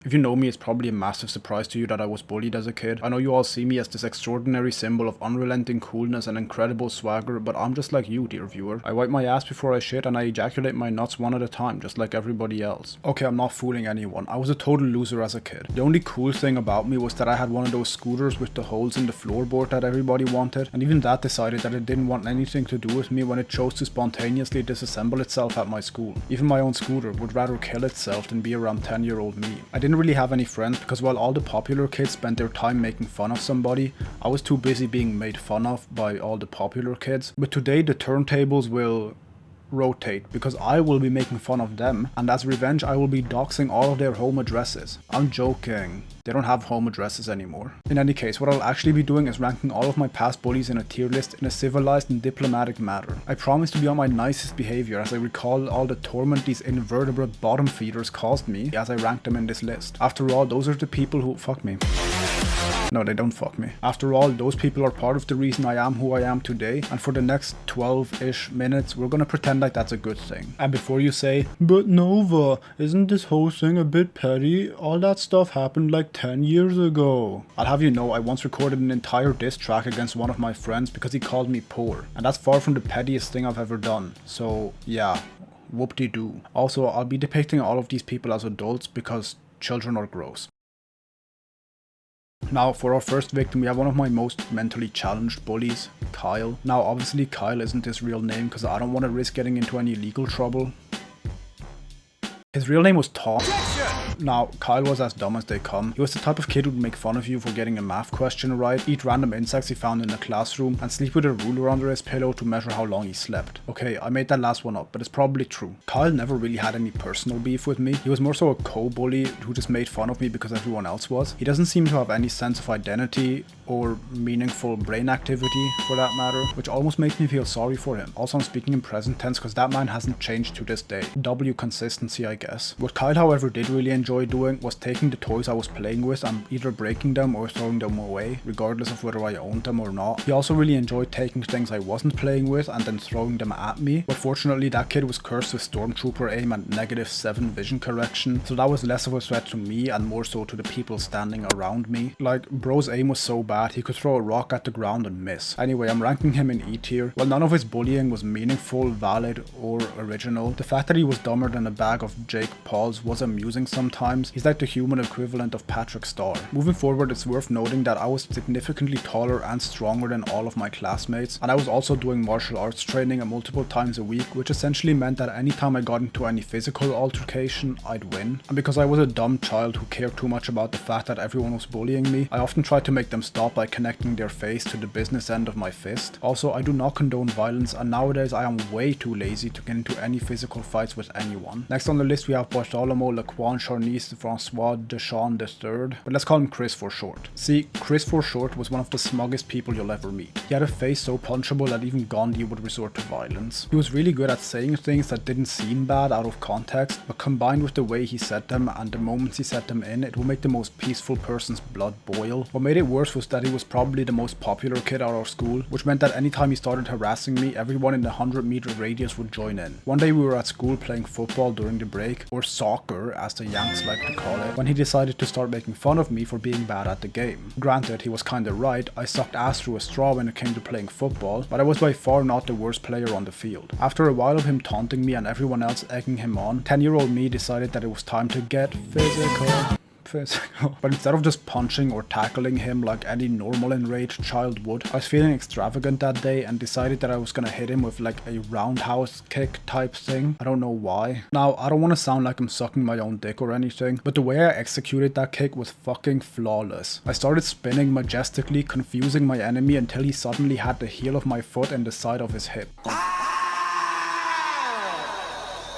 If you know me, it's probably a massive surprise to you that I was bullied as a kid. I know you all see me as this extraordinary symbol of unrelenting coolness and incredible swagger, but I'm just like you, dear viewer. I wipe my ass before I shit and I ejaculate my nuts one at a time, just like everybody else. Okay, I'm not fooling anyone. I was a total loser as a kid. The only cool thing about me was that I had one of those scooters with the holes in the floorboard that everybody wanted, and even that decided that it didn't want anything to do with me when it chose to spontaneously disassemble itself at my school. Even my own scooter would rather kill itself than be around 10-year-old me. I didn't really have any friends because while all the popular kids spent their time making fun of somebody, I was too busy being made fun of by all the popular kids. But today the turntables will rotate because I will be making fun of them, and as revenge I will be doxing all of their home addresses. I'm joking. They don't have home addresses anymore. In any case, what I'll actually be doing is ranking all of my past bullies in a tier list in a civilized and diplomatic manner. I promise to be on my nicest behavior as I recall all the torment these invertebrate bottom feeders caused me as I rank them in this list. After all, those are the people who fuck me. No, they don't fuck me. After all, those people are part of the reason I am who I am today, and for the next 12-ish minutes, we're gonna pretend like that's a good thing. And before you say, "But Nova, isn't this whole thing a bit petty? All that stuff happened like 10 years ago." I'll have you know, I once recorded an entire diss track against one of my friends because he called me poor, and that's far from the pettiest thing I've ever done. So, yeah, whoop-de-doo. Also, I'll be depicting all of these people as adults because children are gross. Now, for our first victim, we have one of my most mentally challenged bullies, Kyle. Now, obviously, Kyle isn't his real name because I don't want to risk getting into any legal trouble. His real name was Tom. Now, Kyle was as dumb as they come. He was the type of kid who'd make fun of you for getting a math question right, eat random insects he found in the classroom, and sleep with a ruler under his pillow to measure how long he slept. Okay, I made that last one up, but it's probably true. Kyle never really had any personal beef with me. He was more so a co-bully who just made fun of me because everyone else was. He doesn't seem to have any sense of identity or meaningful brain activity for that matter, which almost makes me feel sorry for him. Also, I'm speaking in present tense because that man hasn't changed to this day. W consistency, I guess. What Kyle, however, did really enjoy doing was taking the toys I was playing with and either breaking them or throwing them away, regardless of whether I owned them or not. He also really enjoyed taking things I wasn't playing with and then throwing them at me, but fortunately that kid was cursed with Stormtrooper aim and -7 vision correction, so that was less of a threat to me and more so to the people standing around me. Like, bro's aim was so bad he could throw a rock at the ground and miss. Anyway, I'm ranking him in E tier. While none of his bullying was meaningful, valid, or original, the fact that he was dumber than a bag of Jake Pauls was amusing sometimes. He's like the human equivalent of Patrick Star. Moving forward, it's worth noting that I was significantly taller and stronger than all of my classmates, and I was also doing martial arts training multiple times a week, which essentially meant that anytime I got into any physical altercation, I'd win. And because I was a dumb child who cared too much about the fact that everyone was bullying me, I often tried to make them stop by connecting their face to the business end of my fist. Also, I do not condone violence, and nowadays I am way too lazy to get into any physical fights with anyone. Next on the list we have Bartholomew Laquan Charnice Francois Deschamps III, but let's call him Chris for short. See, Chris for short was one of the smuggest people you'll ever meet. He had a face so punchable that even Gandhi would resort to violence. He was really good at saying things that didn't seem bad out of context, but combined with the way he said them and the moments he said them in, it would make the most peaceful person's blood boil. What made it worse was that he was probably the most popular kid at our school, which meant that anytime he started harassing me, everyone in the 100-meter radius would join in. One day we were at school playing football during the break, or soccer as the Yanks like to call it, when he decided to start making fun of me for being bad at the game. Granted, he was kinda right, I sucked ass through a straw when it came to playing football, but I was by far not the worst player on the field. After a while of him taunting me and everyone else egging him on, 10-year-old me decided that it was time to get physical. But instead of just punching or tackling him like any normal enraged child would, I was feeling extravagant that day and decided that I was gonna hit him with like a roundhouse kick type thing. I don't know why. Now, I don't want to sound like I'm sucking my own dick or anything, but the way I executed that kick was fucking flawless. I started spinning majestically, confusing my enemy until he suddenly had the heel of my foot in the side of his hip,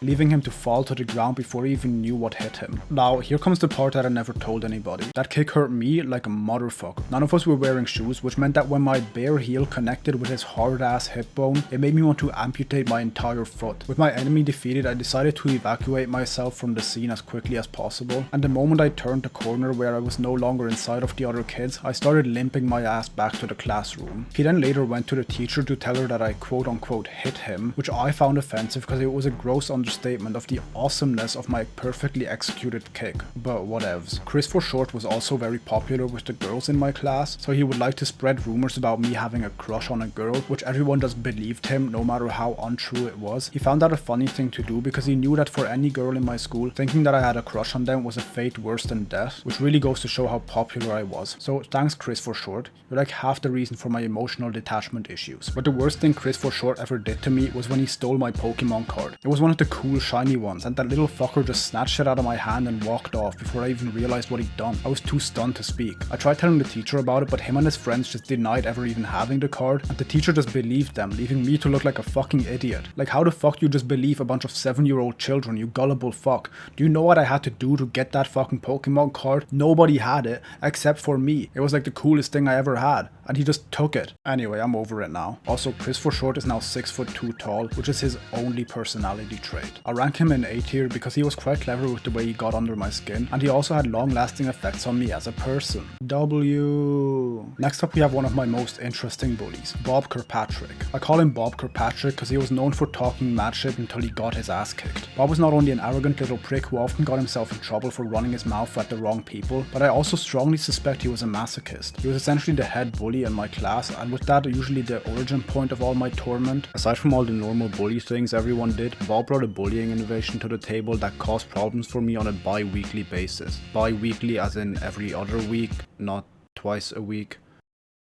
leaving him to fall to the ground before he even knew what hit him. Now, here comes the part that I never told anybody. That kick hurt me like a motherfucker. None of us were wearing shoes, which meant that when my bare heel connected with his hard ass hip bone, it made me want to amputate my entire foot. With my enemy defeated, I decided to evacuate myself from the scene as quickly as possible, and the moment I turned the corner where I was no longer inside of the other kids, I started limping my ass back to the classroom. He then later went to the teacher to tell her that I quote unquote hit him, which I found offensive because it was a gross understanding understatement of the awesomeness of my perfectly executed kick, but whatevs. Chris for short was also very popular with the girls in my class, so he would like to spread rumors about me having a crush on a girl, which everyone just believed him no matter how untrue it was. He found that a funny thing to do because he knew that for any girl in my school, thinking that I had a crush on them was a fate worse than death, which really goes to show how popular I was. So thanks Chris for short, you're like half the reason for my emotional detachment issues. But the worst thing Chris for short ever did to me was when he stole my Pokemon card. It was one of the cool shiny ones, and that little fucker just snatched it out of my hand and walked off before I even realized what he'd done. I was too stunned to speak. I tried telling the teacher about it, but him and his friends just denied ever even having the card, and the teacher just believed them, leaving me to look like a fucking idiot. Like, how the fuck you just believe a bunch of 7-year-old children, you gullible fuck? Do you know what I had to do to get that fucking Pokemon card? Nobody had it, except for me. It was like the coolest thing I ever had, and he just took it. Anyway, I'm over it now. Also, Chris for short is now 6'2" tall, which is his only personality trait. I rank him in A tier because he was quite clever with the way he got under my skin, and he also had long-lasting effects on me as a person. W. Next up we have one of my most interesting bullies, Bob Kirkpatrick. I call him Bob Kirkpatrick because he was known for talking mad shit until he got his ass kicked. Bob was not only an arrogant little prick who often got himself in trouble for running his mouth at the wrong people, but I also strongly suspect he was a masochist. He was essentially the head bully in my class, and with that usually the origin point of all my torment. Aside from all the normal bully things everyone did, Bob brought a bullying innovation to the table that caused problems for me on a bi-weekly basis. Bi-weekly as in every other week, not twice a week.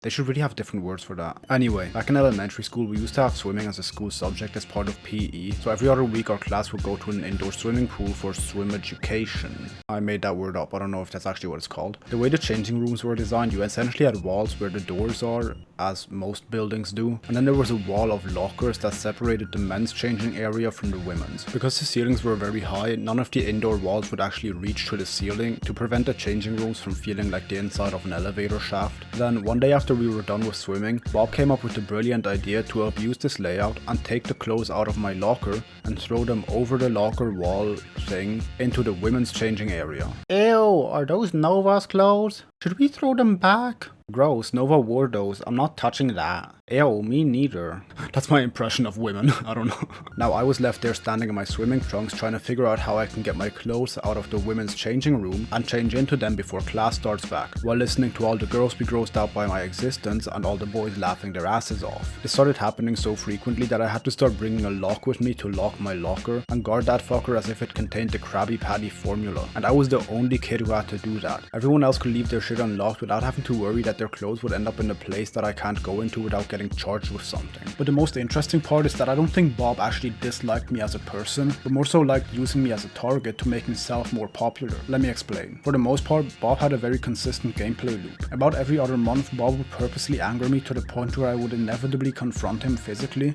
They should really have different words for that. Anyway, back in elementary school, we used to have swimming as a school subject as part of PE. So every other week our class would go to an indoor swimming pool for swim education. I made that word up, I don't know if that's actually what it's called. The way the changing rooms were designed, you essentially had walls where the doors are, as most buildings do. And then there was a wall of lockers that separated the men's changing area from the women's. Because the ceilings were very high, none of the indoor walls would actually reach to the ceiling to prevent the changing rooms from feeling like the inside of an elevator shaft. Then one day after we were done with swimming, Bob came up with the brilliant idea to abuse this layout and take the clothes out of my locker and throw them over the locker wall thing into the women's changing area. Ew, are those Nova's clothes? Should we throw them back? Gross, Nova wore those. I'm not touching that. Ew, me neither. That's my impression of women. I don't know. Now I was left there standing in my swimming trunks trying to figure out how I can get my clothes out of the women's changing room and change into them before class starts back, while listening to all the girls be grossed out by my existence and all the boys laughing their asses off. This started happening so frequently that I had to start bringing a lock with me to lock my locker and guard that fucker as if it contained the Krabby Patty formula. And I was the only kid who had to do that. Everyone else could leave their shit unlocked without having to worry that their clothes would end up in a place that I can't go into without getting charged with something. But the most interesting part is that I don't think Bob actually disliked me as a person, but more so liked using me as a target to make himself more popular. Let me explain. For the most part, Bob had a very consistent gameplay loop. About every other month, Bob would purposely anger me to the point where I would inevitably confront him physically,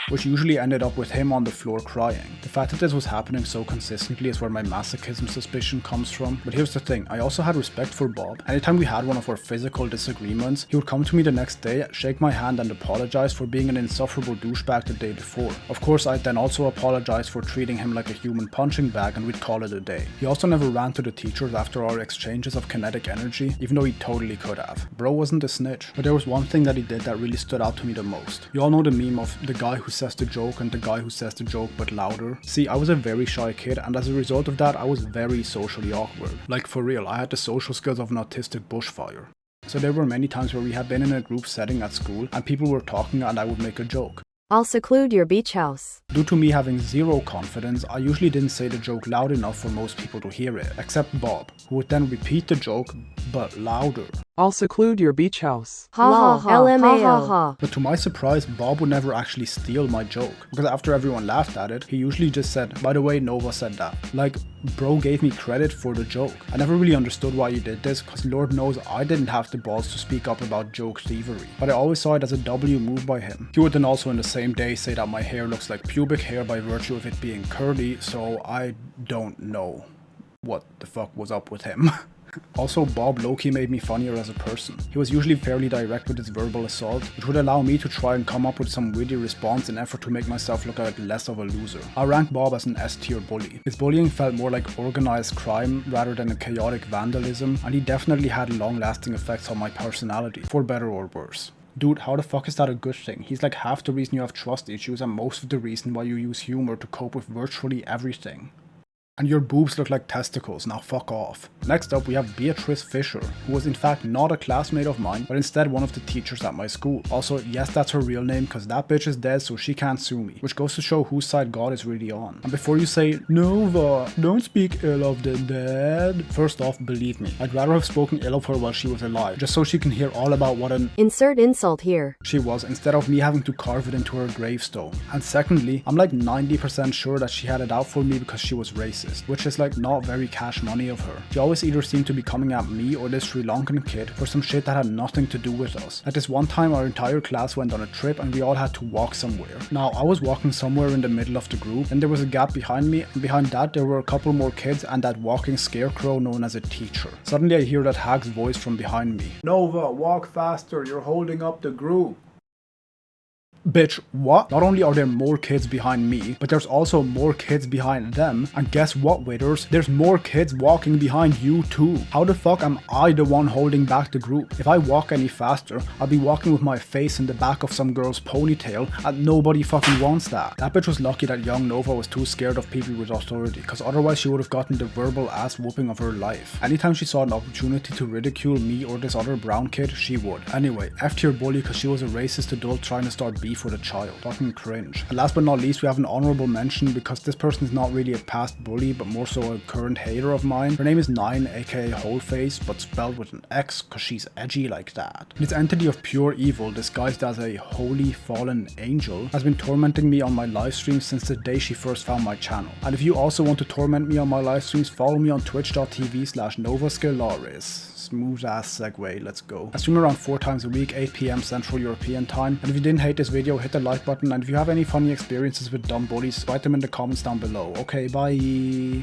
which usually ended up with him on the floor crying. The fact that this was happening so consistently is where my masochism suspicion comes from. But here's the thing, I also had respect for Bob. Anytime we had one of our physical disagreements, he would come to me the next day, shake my hand and apologize for being an insufferable douchebag the day before. Of course, I'd then also apologize for treating him like a human punching bag and we'd call it a day. He also never ran to the teachers after our exchanges of kinetic energy, even though he totally could have. Bro wasn't a snitch. But there was one thing that he did that really stood out to me the most. You all know the meme of the guy who says the joke and the guy who says the joke but louder. See, I was a very shy kid, and as a result of that I was very socially awkward. Like for real, I had the social skills of an autistic bushfire. So there were many times where we had been in a group setting at school and people were talking and I would make a joke. I'll seclude your beach house. Due to me having zero confidence, I usually didn't say the joke loud enough for most people to hear it, except Bob, who would then repeat the joke but louder. I'll seclude your beach house. Ha ha ha, LMAO. Ha ha ha. But to my surprise, Bob would never actually steal my joke, because after everyone laughed at it, he usually just said, by the way, Nova said that. Like, bro gave me credit for the joke. I never really understood why he did this, because Lord knows I didn't have the balls to speak up about joke thievery. But I always saw it as a W move by him. He would then also in the same day say that my hair looks like pubic hair by virtue of it being curly, so I don't know what the fuck was up with him. Also, Bob low-key made me funnier as a person. He was usually fairly direct with his verbal assault, which would allow me to try and come up with some witty response in effort to make myself look like less of a loser. I rank Bob as an S-tier bully. His bullying felt more like organized crime rather than a chaotic vandalism, and he definitely had long-lasting effects on my personality, for better or worse. Dude, how the fuck is that a good thing? He's like half the reason you have trust issues and most of the reason why you use humor to cope with virtually everything. And your boobs look like testicles, now fuck off. Next up we have Beatrice Fisher, who was in fact not a classmate of mine, but instead one of the teachers at my school. Also, yes, that's her real name, cause that bitch is dead so she can't sue me, which goes to show whose side God is really on. And before you say, Nova, don't speak ill of the dead, first off, believe me, I'd rather have spoken ill of her while she was alive, just so she can hear all about what an insert insult here she was, instead of me having to carve it into her gravestone. And secondly, I'm like 90% sure that she had it out for me because she was racist, which is like not very cash money of her. She always either seemed to be coming at me or this Sri Lankan kid for some shit that had nothing to do with us. At this one time our entire class went on a trip and we all had to walk somewhere. Now I was walking somewhere in the middle of the group and there was a gap behind me, and behind that there were a couple more kids and that walking scarecrow known as a teacher. Suddenly I hear that hag's voice from behind me. Nova, walk faster, you're holding up the group. Bitch, what? Not only are there more kids behind me, but there's also more kids behind them, and guess what, waiters? There's more kids walking behind you too. How the fuck am I the one holding back the group? If I walk any faster, I'll be walking with my face in the back of some girl's ponytail, and nobody fucking wants that. That bitch was lucky that young Nova was too scared of people with authority, cause otherwise she would have gotten the verbal ass whooping of her life. Anytime she saw an opportunity to ridicule me or this other brown kid, she would. Anyway, F tier bully cause she was a racist adult trying to start beef with a child. Fucking cringe. And last but not least, we have an honorable mention because this person is not really a past bully, but more so a current hater of mine. Her name is Nine, aka Wholeface, but spelled with an X cause she's edgy like that. This entity of pure evil, disguised as a holy fallen angel, has been tormenting me on my live streams since the day she first found my channel. And if you also want to torment me on my live streams, follow me on twitch.tv/NovaScalaris. Smooth ass segue, let's go. I stream around 4 times a week, 8 PM Central European time, and if you didn't hate this video, hit the like button, and if you have any funny experiences with dumb bullies, write them in the comments down below. Okay, bye!